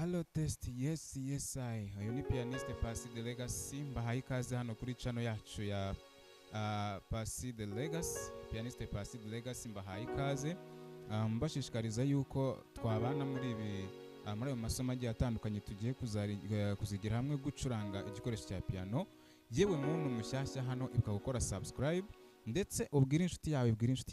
Hello test, yes I. Uyu ni pianiste Pasi the Legacy, mbahaye ikaze hano kuri channel yacu ya Pasi the Legacy, pianiste Pasi the Legacy, mbahaye ikaze. Mbashishikariza yuko twabana muri ayo masomo agiye atandukanye tugiye kuzigira hamwe gucuranga igikoresho cya piano. Yewe muntu mushyashya hano ibuka gukora subscribe ndetse ubwira inshuti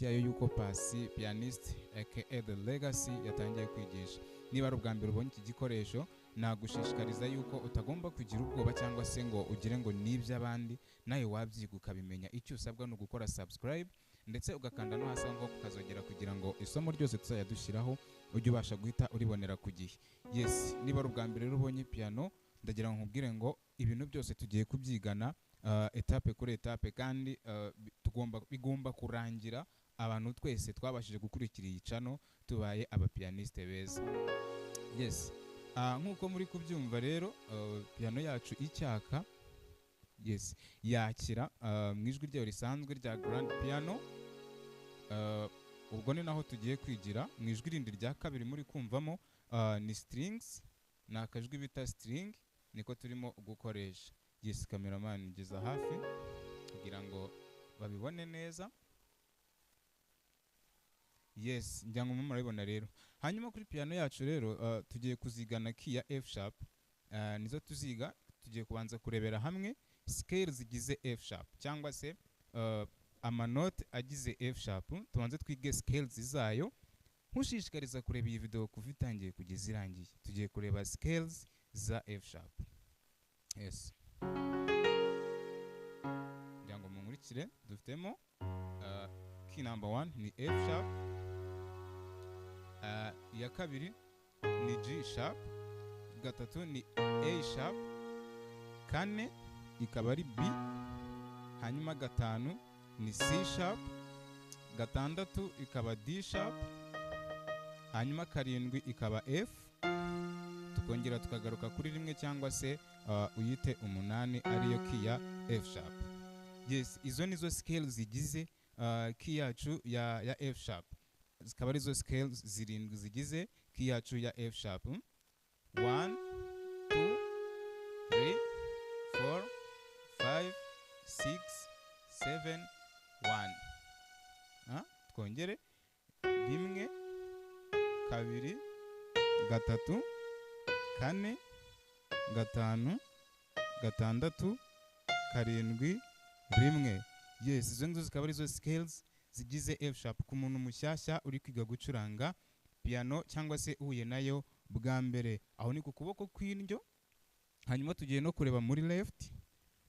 yayo yuko Pasi pianiste aka the Legacy yatangiye kwigisha. Niba ari ubwa mbere ubonye iki gikoresho nagushishikariza yuko utagomba kugira ubwoba cyangwa se ngo ugire ngo n'iby'abandi, nawe wabyiga ukabimenya. Icyo usabwa ni ugukora subscribe ndetse ugakanda no hasi ngo ukazogera kugira ngo isomo ryose tuzajya dushyiraho ujye ubasha guhita uribonera ku gihe. Yes, niba ari ubwa mbere rero ubonye piano ndagira ngo nkubwire ngo ibintu byose tugiye kubyigana etape kuri etape, kandi bigomba kurangira abantu twese twabashije gukurikira iyi channel tubaye abapianiste beza. Yes, nkuko muri kubyumva rero piano yacu icyaka, yes, yakira mu ijwi ryayo risanzwe rya grand piano. Ubwo ni naho tugiye kwigira mu ijwi rindi rya kabiri muri kumvamo ni strings, ni akajwi bita string niko turimo gukoresha. Yes, cameraman ngeza hafi kugira ngo babibone neza. Yes, njyango murabibona rero. Hanyuma kuri piano yacu rero tugiye kuzigana key ya F sharp. Nizo tuziga, tugiye kubanza kurebera hamwe scales zigize F sharp cyangwa se amanote agize F sharp. Tubanze twige scales zayo. Nkushishikariza kureba iyi video kuva itangiye kugeza irangiye. Tugiye kureba scales za F sharp. Yes, njyango munkurikire. Dufitemo key number 1 ni F sharp, iya kabiri ni G sharp, gatatu ni A sharp, kane ikaba ari B, hanyuma gatanu ni C sharp, gatandatu ikaba D sharp, hanyuma karindwi ikaba F, tukongera tukagaruka kuri rimwe cyangwa se uyite umunani ariyo key ya F sharp. Yes, izo nizo scales zigize key yacu ya F sharp. Zikaba arizo scales zirindwi zigize key yacu ya F sharp. 1 2 3 4 5 6 7 1. Twongere rimwe, kabiri, gatatu, kane, gatanu, gatandatu, karindwi, rimwe. Yes, izo nizo zikaba arizo scales zigize F sharp ku muntu mushyashya uri kwiga gucuranga piano cyangwa se uhuye nayo bwa mbere. Aho ni ku kuboko kw'indyo. Hanyuma tugiye no kureba muri left,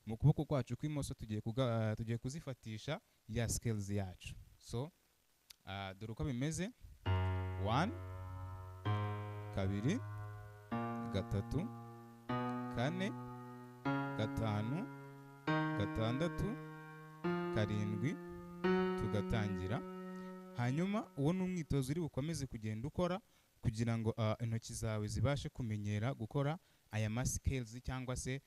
mu kuboko kwacu kw'imoso tugiye kuzifatisha ya scales yacu. So dore uko bimeze: 1 kabiri, gatatu, kane, gatanu, gatandatu, karindwi, tugatangira. Hanyuma uwo ni umwitozo uri bukomeze kugenda ukora kugira ngo intoki zawe zibashe kumenyera gukora aya ma scales cyangwa se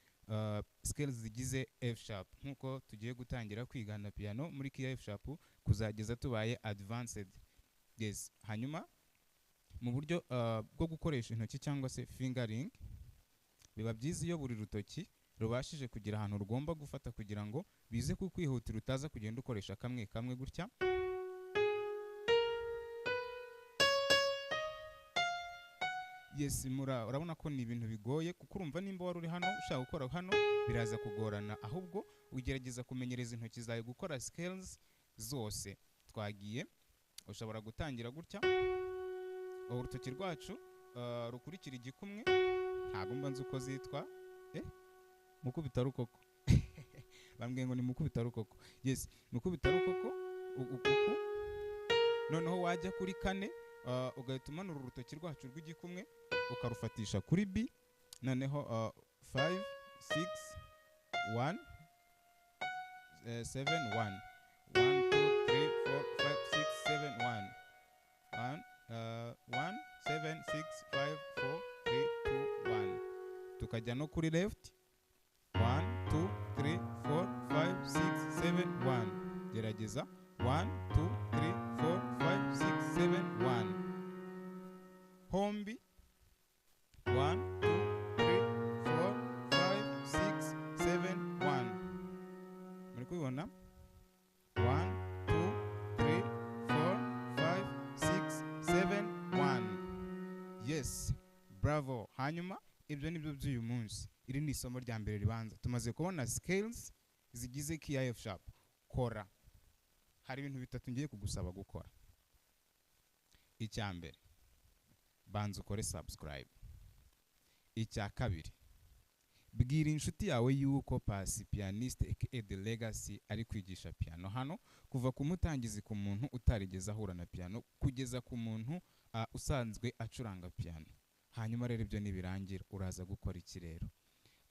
scales zigize F sharp, nkuko tugiye gutangira kwigana piano muri key ya F sharp kuzageza tubaye advanced. Yes, hanyuma mu buryo bwo gukoresha intoki cyangwa se fingering, biba byiza iyo buri rutoki rubashije kugira ahantu rugomba gufata kugira ngo bize kukwihutira utaza kugenda ukoresha kamwe kamwe gutya. Yes, urabona ko ni ibintu bigoye kuko urumva nimba wari uri hano ushaka gukora hano biraza kugorana, ahubwo ugerageza kumenyereza intoki zawe gukora scales zose. Twagiye, ushobora gutangira gutya. Urutoki rwacu rukurikira igikumwe, ntago mba nzi uko zitwa. Mukubita rukoko. Bambwiye ngo ni mukubita rukoko. Yes, mukubita rukoko uku. Noneho wajya kuri kane ugahita umanura urutoki rwacu rw'igikumwe ukarufatisha kuri B. Noneho 5 6 1 7 1 1 2 3 4 5 6 7 1 1 7 6 5 4 3 2 1. Tukajya no kuri left 1 2 3 4 5 6 7 1. Gerageza 1 2 3 4 5 6 7 1. Hombi 1 yes, bravo. Hanyuma ibyo nibyo by'uyu munsi. Iri ni isomo rya mbere ribanza. Tumaze kubona scales zigize key ya F sharp. Kora. Hari ibintu bitatu ngiye kugusaba gukora. Icya mbere, banza ukore subscribe. Icya kabiri, bwira inshuti yawe yuko Pasi Pianiste aka The Legacy ari kwigisha piano hano, kuva ku mutangizi ku muntu utarigeze ahura na piano kugeza ku muntu usanzwe acuranga piano. Hanyuma rero ibyo nibirangira uraza gukora iki rero?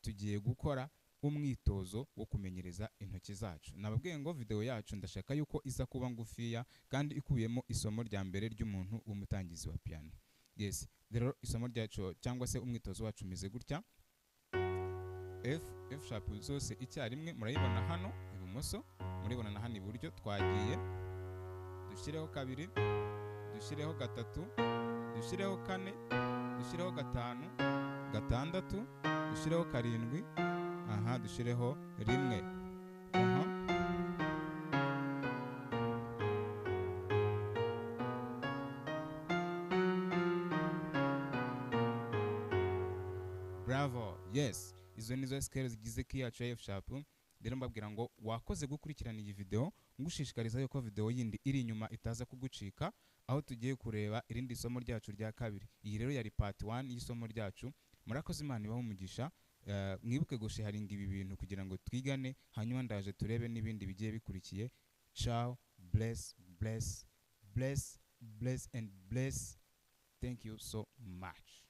Tugiye gukora umwitozo wo kumenyereza intoki zacu. Nababwiye ngo video yacu ndashaka yuko iza kuba ngufiya kandi ikubiyemo isomo rya mbere ry'umuntu w'umutangizi wa piano. Yes, rero isomo ryacu cyangwa se umwitozo wacu umeze gutya. F sharp zose icyarimwe murayibona hano ibumoso, muribona na hano iburyo. Twagiye dushyireho kabiri, dushyireho gatatu, dushyireho kane, dushyireho gatanu, gatandatu, dushyireho karindwi, dushyireho rimwe. Bravo. Yes, izo nizo scales zigize key yacu ya F sharp. Rero mbabwira ngo wakoze gukurikirana iyi video, ngushishikariza yuko video yindi iri inyuma itaza kugucika, aho tugiye kureba irindi somo ryacu rya kabiri. Iyi rero yari part 1 y'isomo ryacu. Murakoze, Imana ibahe umugisha. Mwibuke gusharinga ibi bintu kugira ngo twigane, hanyuma ndaje turebe n'ibindi bigiye bikurikiye. Ciao, bless, bless, bless, bless and bless. Thank you so much.